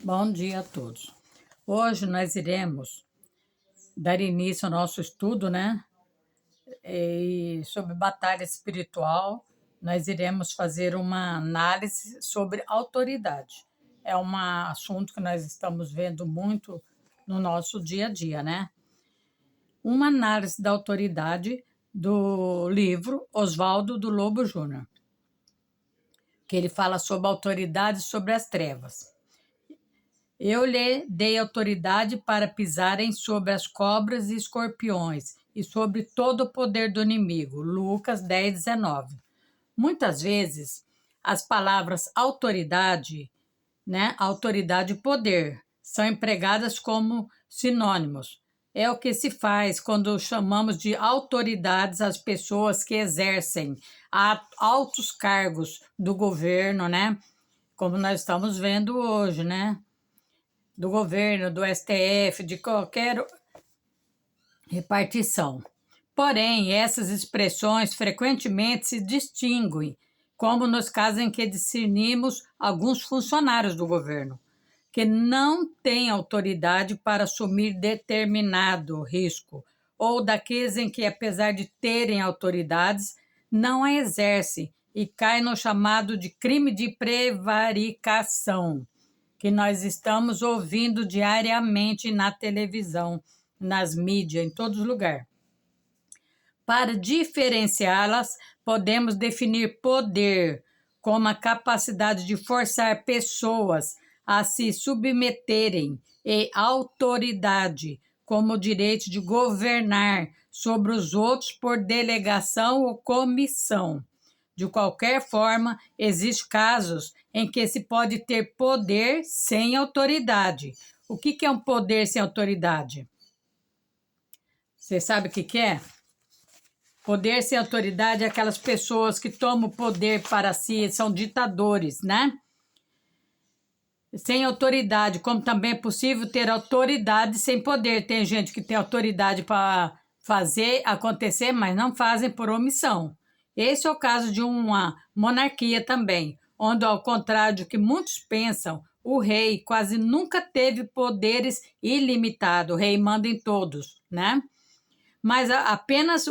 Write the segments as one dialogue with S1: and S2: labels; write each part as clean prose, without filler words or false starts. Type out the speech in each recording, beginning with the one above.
S1: Bom dia a todos. Hoje nós iremos dar início ao nosso estudo, né? Sobre batalha espiritual, nós iremos fazer uma análise sobre autoridade. É um assunto que nós estamos vendo muito no nosso dia a dia, né? Uma análise da autoridade do livro Oswaldo do Lobo Júnior, que ele fala sobre a autoridade sobre as trevas. Eu lhe dei autoridade para pisarem sobre as cobras e escorpiões e sobre todo o poder do inimigo. Lucas 10:19. Muitas vezes, as palavras autoridade, né, autoridade e poder, são empregadas como sinônimos. É o que se faz quando chamamos de autoridades as pessoas que exercem altos cargos do governo, né? Como nós estamos vendo hoje, né? Do governo, do STF, de qualquer repartição. Porém, essas expressões frequentemente se distinguem, como nos casos em que discernimos alguns funcionários do governo, que não têm autoridade para assumir determinado risco, ou daqueles em que, apesar de terem autoridades, não a exercem e caem no chamado de crime de prevaricação, que nós estamos ouvindo diariamente na televisão, nas mídias, em todos os lugares. Para diferenciá-las, podemos definir poder como a capacidade de forçar pessoas a se submeterem e autoridade como o direito de governar sobre os outros por delegação ou comissão. De qualquer forma, existem casos em que se pode ter poder sem autoridade. O que é um poder sem autoridade? Você sabe o que é? Poder sem autoridade é aquelas pessoas que tomam poder para si, são ditadores, né? Sem autoridade, como também é possível ter autoridade sem poder. Tem gente que tem autoridade para fazer acontecer, mas não fazem por omissão. Esse é o caso de uma monarquia também, onde, ao contrário do que muitos pensam, o rei quase nunca teve poderes ilimitados. O rei manda em todos, né? Mas apenas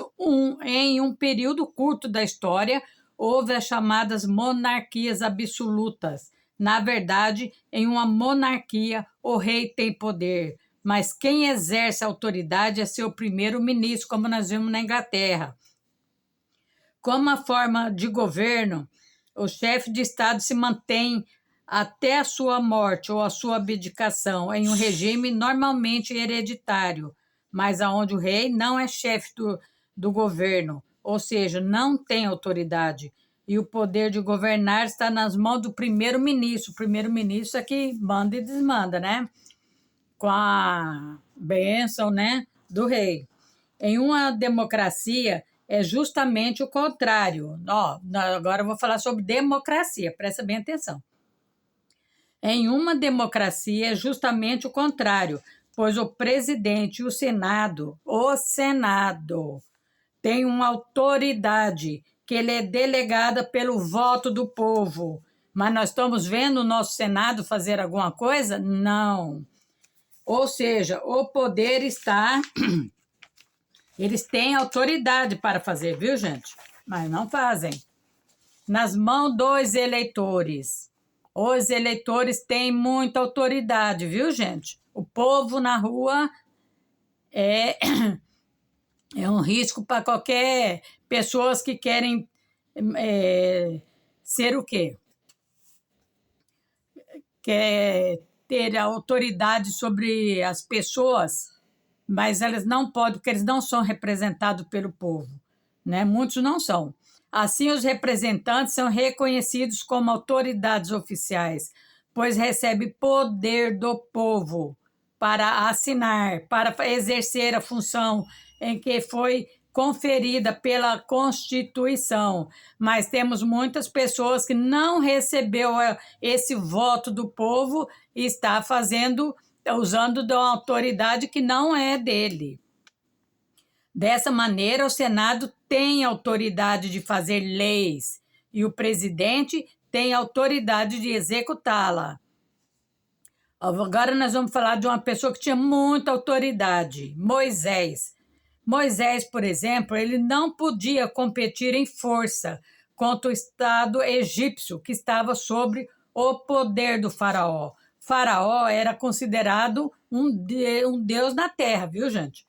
S1: em um período curto da história houve as chamadas monarquias absolutas. Na verdade, em uma monarquia, o rei tem poder, mas quem exerce a autoridade é seu primeiro-ministro, como nós vimos na Inglaterra. Como a forma de governo, o chefe de Estado se mantém até a sua morte ou a sua abdicação em um regime normalmente hereditário, mas onde o rei não é chefe do governo, ou seja, não tem autoridade. E o poder de governar está nas mãos do primeiro-ministro. O primeiro-ministro é que manda e desmanda, né? Com a bênção, né, do rei. Em uma democracia, é justamente o contrário. Agora eu vou falar sobre democracia, presta bem atenção. Em uma democracia, é justamente o contrário, pois o presidente e o Senado tem uma autoridade que ele é delegada pelo voto do povo. Mas nós estamos vendo o nosso Senado fazer alguma coisa? Não. Ou seja, o poder está... Eles têm autoridade para fazer, viu, gente? Mas não fazem. Nas mãos dos eleitores. Os eleitores têm muita autoridade, viu, gente? O povo na rua é um risco para qualquer pessoas que querem ser o quê? Quer ter autoridade sobre as pessoas, mas elas não podem, porque eles não são representados pelo povo, né? Muitos não são. Assim, os representantes são reconhecidos como autoridades oficiais, pois recebem poder do povo para assinar, para exercer a função em que foi conferida pela Constituição. Mas temos muitas pessoas que não recebeu esse voto do povo e está usando de uma autoridade que não é dele. Dessa maneira, o Senado tem autoridade de fazer leis e o presidente tem autoridade de executá-la. Agora nós vamos falar de uma pessoa que tinha muita autoridade, Moisés. Moisés, por exemplo, ele não podia competir em força contra o Estado egípcio, que estava sob o poder do faraó. Faraó era considerado um deus na terra, viu, gente?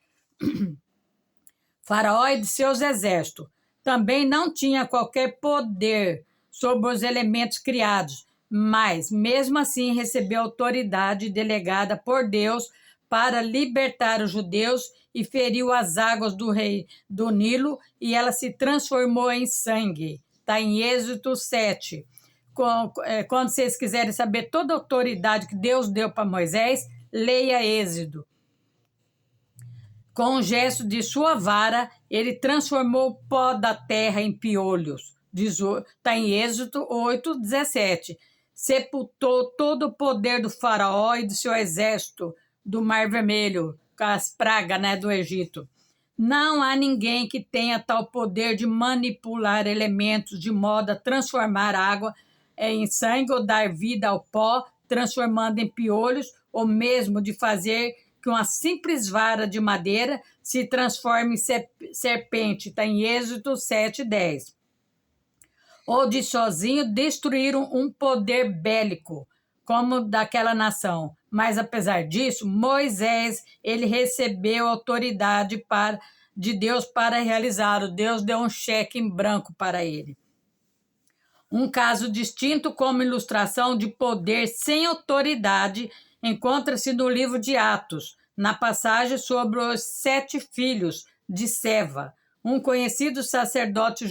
S1: Faraó e de seus exércitos. Também não tinha qualquer poder sobre os elementos criados, mas, mesmo assim, recebeu autoridade delegada por Deus para libertar os judeus e feriu as águas do Nilo e ela se transformou em sangue. Está em Êxodo 7. Quando vocês quiserem saber toda a autoridade que Deus deu para Moisés, leia Êxodo. Com um gesto de sua vara, ele transformou o pó da terra em piolhos. Está em Êxodo 8:17. Sepultou todo o poder do faraó e do seu exército do Mar Vermelho, com as pragas, né, do Egito. Não há ninguém que tenha tal poder de manipular elementos de modo a transformar água em sangue ou dar vida ao pó, transformando em piolhos, ou mesmo de fazer que uma simples vara de madeira se transforme em serpente. Está em Êxodo 7:10. Ou de sozinho destruir um poder bélico, como daquela nação. Mas, apesar disso, Moisés, ele recebeu autoridade de Deus para realizá-lo. Deus deu um cheque em branco para ele. Um caso distinto como ilustração de poder sem autoridade encontra-se no livro de Atos, na passagem sobre os 7 filhos de Seva, um conhecido sacerdote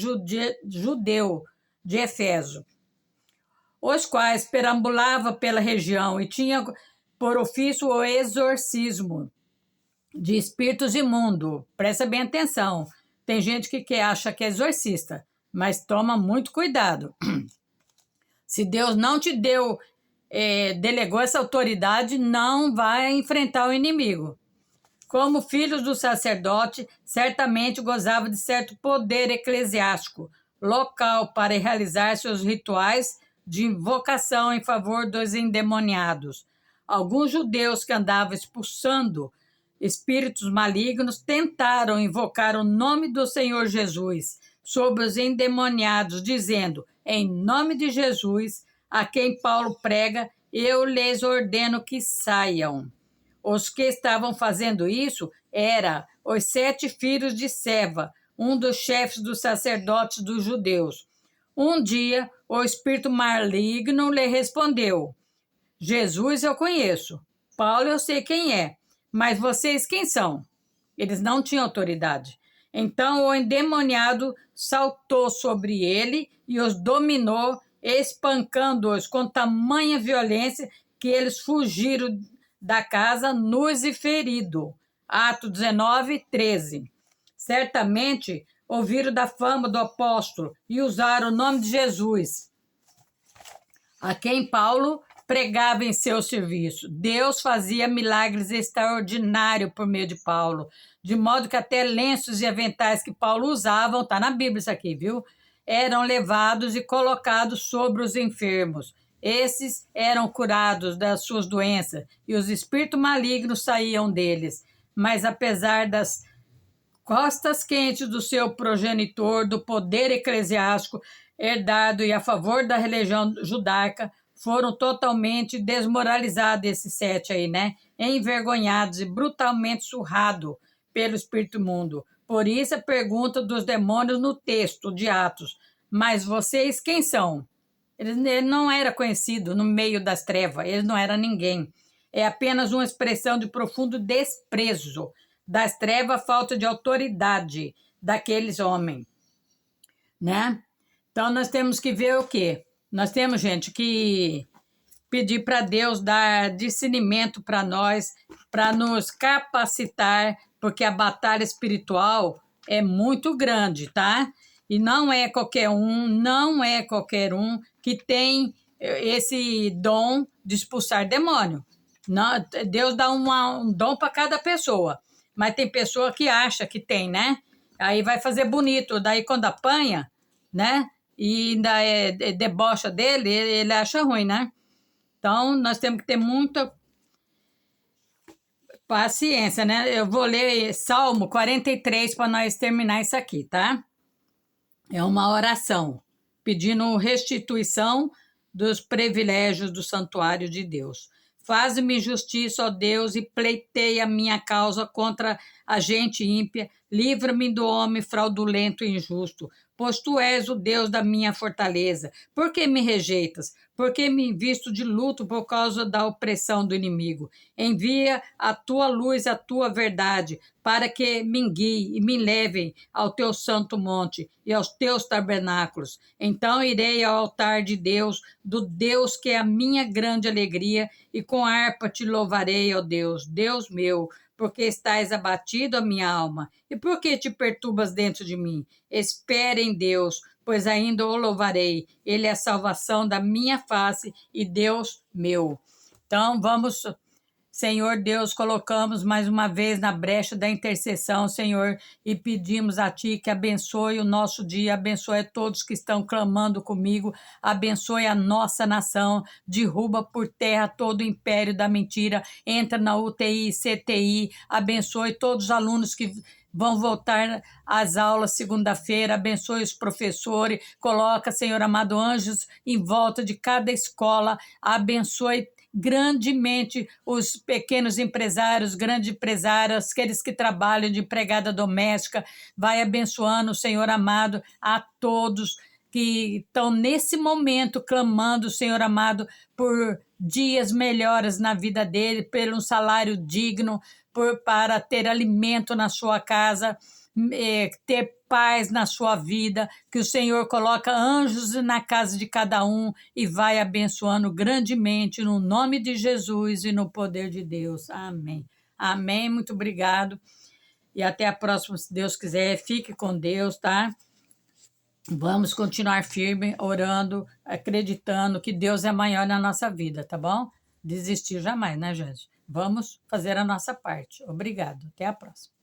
S1: judeu de Éfeso, os quais perambulava pela região e tinha por ofício o exorcismo de espíritos imundos. Presta bem atenção. Tem gente que acha que é exorcista, mas toma muito cuidado. Se Deus não te delegou essa autoridade, não vai enfrentar o inimigo. Como filhos do sacerdote, certamente gozava de certo poder eclesiástico local para realizar seus rituais de invocação em favor dos endemoniados. Alguns judeus que andavam expulsando espíritos malignos tentaram invocar o nome do Senhor Jesus sobre os endemoniados, dizendo: em nome de Jesus, a quem Paulo prega, eu lhes ordeno que saiam. Os que estavam fazendo isso eram os 7 filhos de Seva, um dos chefes dos sacerdotes dos judeus. Um dia, o espírito maligno lhe respondeu: Jesus eu conheço, Paulo eu sei quem é, mas vocês quem são? Eles não tinham autoridade. Então o endemoniado saltou sobre ele e os dominou, espancando-os com tamanha violência que eles fugiram da casa nus e feridos. Atos 19:13. Certamente ouviram da fama do apóstolo e usaram o nome de Jesus, a quem Paulo pregava em seu serviço. Deus fazia milagres extraordinários por meio de Paulo, de modo que até lenços e aventais que Paulo usava, está na Bíblia isso aqui, viu? Eram levados e colocados sobre os enfermos. Esses eram curados das suas doenças e os espíritos malignos saíam deles. Mas apesar das costas quentes do seu progenitor, do poder eclesiástico herdado e a favor da religião judaica, foram totalmente desmoralizados esses 7 aí, né? Envergonhados e brutalmente surrados pelo espírito imundo. Por isso a pergunta dos demônios no texto de Atos: mas vocês quem são? Ele não era conhecido no meio das trevas, ele não era ninguém. É apenas uma expressão de profundo desprezo das trevas, falta de autoridade daqueles homens, né? Então nós temos que ver o quê? Nós temos, gente, que pedir para Deus dar discernimento para nós, para nos capacitar, porque a batalha espiritual é muito grande, tá? E não é qualquer um que tem esse dom de expulsar demônio. Não, Deus dá um dom para cada pessoa, mas tem pessoa que acha que tem, né? Aí vai fazer bonito, daí quando apanha, né? E ainda debocha dele, ele acha ruim, né? Então, nós temos que ter muito Paciência, né? Eu vou ler Salmo 43 para nós terminar isso aqui, tá? É uma oração pedindo restituição dos privilégios do santuário de Deus. Faz-me justiça, ó Deus, e pleiteia a minha causa contra a gente ímpia. Livra-me do homem fraudulento e injusto, pois tu és o Deus da minha fortaleza. Por que me rejeitas? Por que me visto de luto por causa da opressão do inimigo? Envia a tua luz, a tua verdade, para que me guie e me levem ao teu santo monte e aos teus tabernáculos. Então irei ao altar de Deus, do Deus que é a minha grande alegria, e com harpa te louvarei, ó Deus, Deus meu, porque estás abatido a minha alma. E por que te perturbas dentro de mim? Espere em Deus, pois ainda o louvarei. Ele é a salvação da minha face e Deus meu. Então, vamos, Senhor Deus, colocamos mais uma vez na brecha da intercessão, Senhor, e pedimos a Ti que abençoe o nosso dia, abençoe todos que estão clamando comigo, abençoe a nossa nação, derruba por terra todo o império da mentira, entra na UTI, CTI, abençoe todos os alunos que vão voltar às aulas segunda-feira, abençoe os professores, coloca, Senhor amado, anjos em volta de cada escola, abençoe grandemente os pequenos empresários, grandes empresários, aqueles que trabalham de empregada doméstica, vai abençoando, Senhor amado, a todos que estão nesse momento clamando, Senhor amado, por dias melhores na vida dele, por um salário digno, para ter alimento na sua casa, ter paz na sua vida, que o Senhor coloca anjos na casa de cada um e vai abençoando grandemente no nome de Jesus e no poder de Deus. Amém. Amém, muito obrigado. E até a próxima, se Deus quiser. Fique com Deus, tá? Vamos continuar firme, orando, acreditando que Deus é maior na nossa vida, tá bom? Desistir jamais, né, gente? Vamos fazer a nossa parte. Obrigado. Até a próxima.